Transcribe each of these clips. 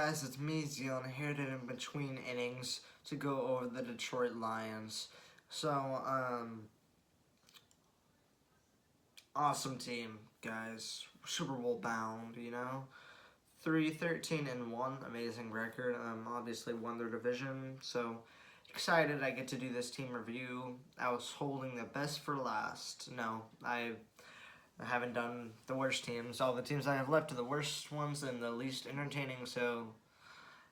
guys, it's me, Zealand, here to in between innings to go over the Detroit Lions. So, awesome team, guys. Super Bowl bound, 3-13-1, amazing record. Obviously won their division, so excited I get to do this team review. I was holding the best for last. No, I haven't done the worst teams. All the teams I have left are the worst ones and the least entertaining, so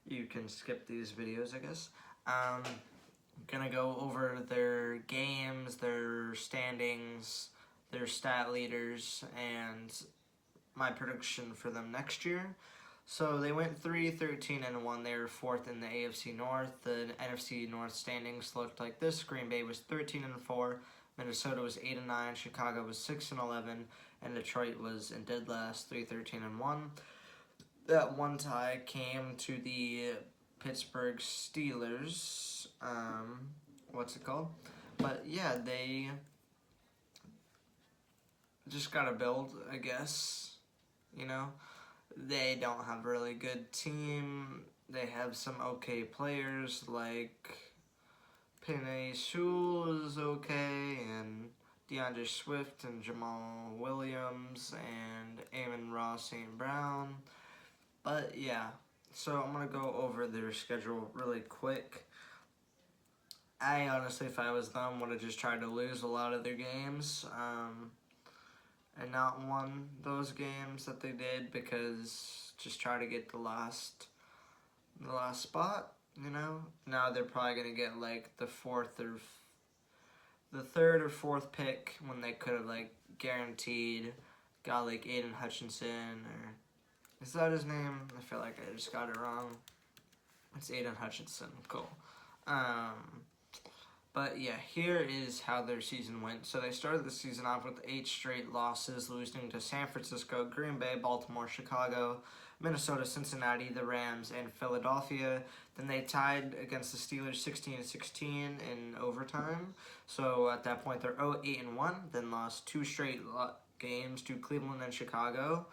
you can skip these videos, I guess. I'm gonna go over their games, their standings, their stat leaders, and my prediction for them next year. So they went 3-13-1. They were fourth in the AFC North. The NFC North standings looked like this. Green Bay was 13-4. Minnesota was 8-9. Chicago was 6-11, and Detroit was in dead last, 3-13-1. That one tie came to the Pittsburgh Steelers. What's it called? But yeah, they just gotta build, I guess. They don't have a really good team. They have some okay players like Penei Sewell is okay, and DeAndre Swift and Jamal Williams and Amon-Ra St. Brown. But yeah, so I'm going to go over their schedule really quick. I honestly, if I was them, would have just tried to lose a lot of their games and not won those games that they did, because just try to get the last spot. Now they're probably gonna get like the third or fourth pick, when they could have like guaranteed got like Aiden Hutchinson, or is that his name? I feel like I just got it wrong. It's Aiden Hutchinson. Cool. But yeah, here is how their season went. So they started the season off with 8 straight losses, losing to San Francisco, Green Bay, Baltimore, Chicago, Minnesota, Cincinnati, the Rams, and Philadelphia. Then they tied against the Steelers 16-16 in overtime. So at that point, they're 0-8-1. Then lost 2 straight games to Cleveland and Chicago.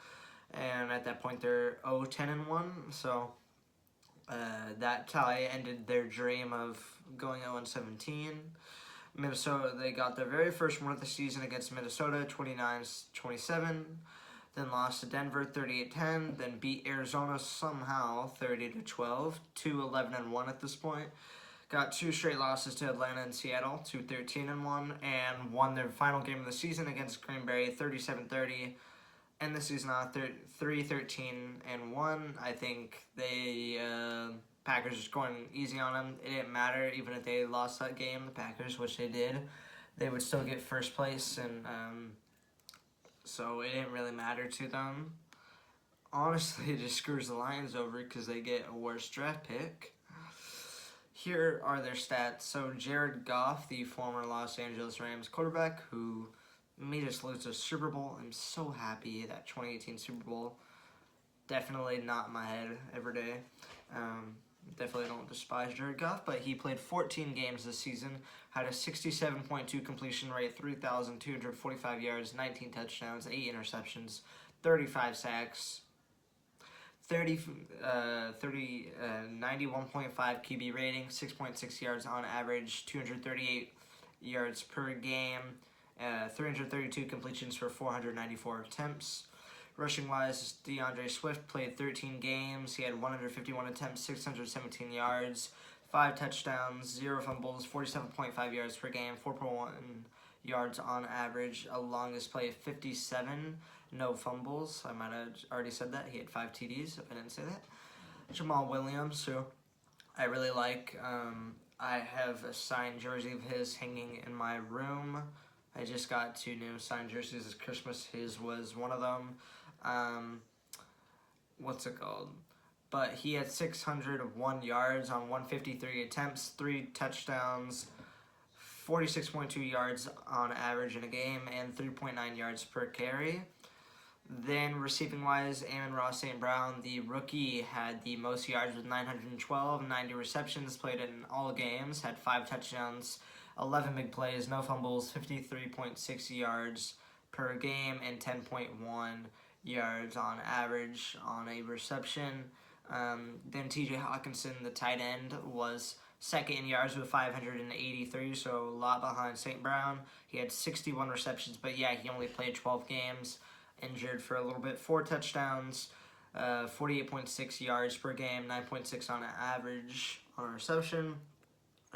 And at that point, they're 0-10-1. So that tie ended their dream of going 0-17. Minnesota, they got their very first win of the season against Minnesota, 29-27. Then lost to Denver, 38-10. Then beat Arizona somehow, 30-12. 2-11-1 at this point. Got 2 straight losses to Atlanta and Seattle, 2-13-1, and won their final game of the season against Green Bay, 37-30. And the season on 3-13-1. I think they Packers just going easy on them. It didn't matter, even if they lost that game. The Packers, which they did, they would still get first place, and so it didn't really matter to them. Honestly, it just screws the Lions over because they get a worse draft pick. Here are their stats. So Jared Goff, the former Los Angeles Rams quarterback, who made us lose the Super Bowl. I'm so happy that 2018 Super Bowl. Definitely not in my head every day. Definitely don't despise Jared Goff, but he played 14 games this season, had a 67.2 completion rate, 3,245 yards, 19 touchdowns, 8 interceptions, 35 sacks, 91.5 QB rating, 6.6 yards on average, 238 yards per game, 332 completions for 494 attempts. Rushing-wise, DeAndre Swift played 13 games. He had 151 attempts, 617 yards, 5 touchdowns, 0 fumbles, 47.5 yards per game, 4.1 yards on average. A longest play of 57, no fumbles. I might have already said that. He had 5 TDs, if I didn't say that. Jamal Williams, who I really like. I have a signed jersey of his hanging in my room. I just got 2 new signed jerseys this Christmas. His was one of them. What's it called? But he had 601 yards on 153 attempts, 3 touchdowns, 46.2 yards on average in a game, and 3.9 yards per carry. Then receiving-wise, Amon-Ra St. Brown, the rookie, had the most yards with 912, 90 receptions, played in all games, had 5 touchdowns, 11 big plays, no fumbles, 53.6 yards per game, and 10.1 yards on average on a reception. Then T.J. Hawkinson, the tight end, was second in yards with 583, so a lot behind St. Brown. He had 61 receptions, but yeah, he only played 12 games, injured for a little bit. 4 touchdowns, 48.6 yards per game, 9.6 on average on reception.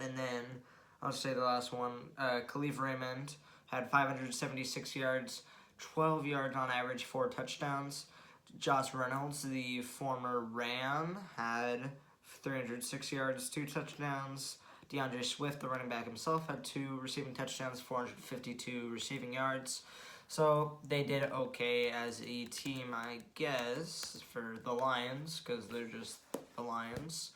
And then I'll say the last one, Khalif Raymond had 576 yards, 12 yards on average, 4 touchdowns. Josh Reynolds, the former Ram, had 306 yards, 2 touchdowns. DeAndre Swift, the running back himself, had 2 receiving touchdowns, 452 receiving yards. So they did okay as a team, I guess, for the Lions, because they're just the Lions.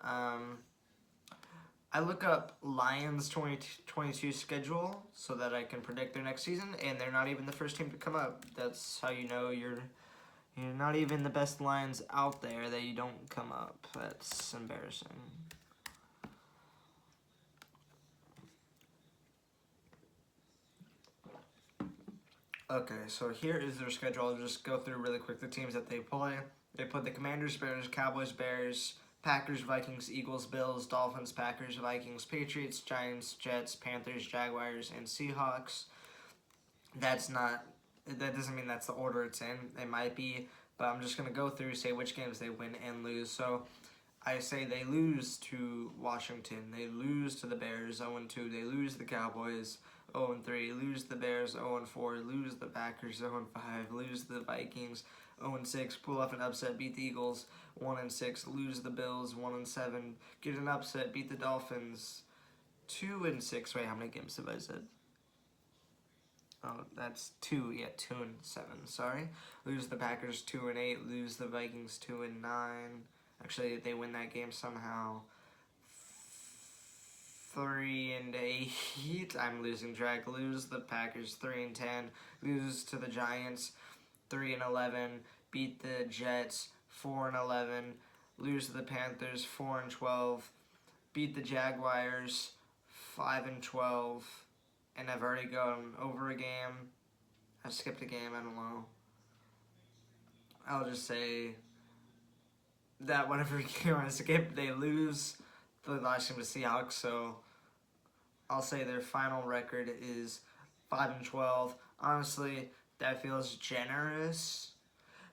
I look up Lions 2022 schedule so that I can predict their next season, and they're not even the first team to come up. That's how you know you're not even the best Lions out there that you don't come up. That's embarrassing. Okay, so here is their schedule. I'll just go through really quick the teams that they play. They play the Commanders, Bears, Cowboys, Bears, Packers, Vikings, Eagles, Bills, Dolphins, Packers, Vikings, Patriots, Giants, Jets, Panthers, Jaguars, and Seahawks. That doesn't mean that's the order it's in. It might be, but I'm just going to go through, say which games they win and lose. So I say they lose to Washington. They lose to the Bears, 0-2. They lose to the Cowboys, 0-3. Lose the Bears, 0-4. Lose the Packers, 0-5. Lose the Vikings, 0-6. Pull off an upset, beat the Eagles, 1-6. Lose the Bills, 1-7. Get an upset, beat the Dolphins, 2-6. Wait, how many games have I said? Oh, that's 2. Yeah, 2-7. Sorry. Lose the Packers 2-8. Lose the Vikings 2-9. Actually, they win that game somehow. 3-8. I'm losing track. Lose the Packers 3-10. Lose to the Giants 3-11. Beat the Jets 4-11. Lose to the Panthers 4-12. Beat the Jaguars 5-12. And I've already gone over a game. I skipped a game, I don't know. I'll just say that whatever game I skip, they lose the last game to Seahawks, so I'll say their final record is 5-12. Honestly, that feels generous,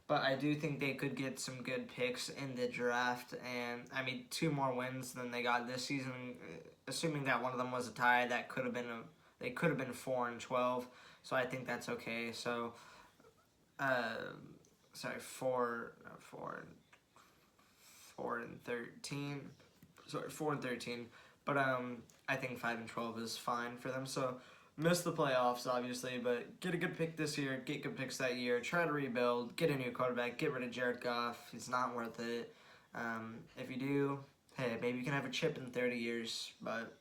but I do think they could get some good picks in the draft, and I mean 2 more wins than they got this season. Assuming that one of them was a tie, that could have been they could have been 4-12, so I think that's okay. So, 4-13. Sorry, 4-13. But I think 5-12 is fine for them. So miss the playoffs, obviously, but get a good pick this year. Get good picks that year. Try to rebuild. Get a new quarterback. Get rid of Jared Goff. He's not worth it. If you do, hey, maybe you can have a chip in 30 years, but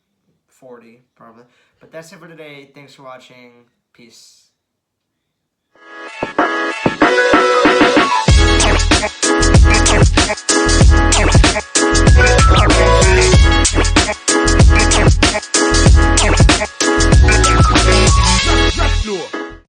40 probably. But that's it for today. Thanks for watching. Peace.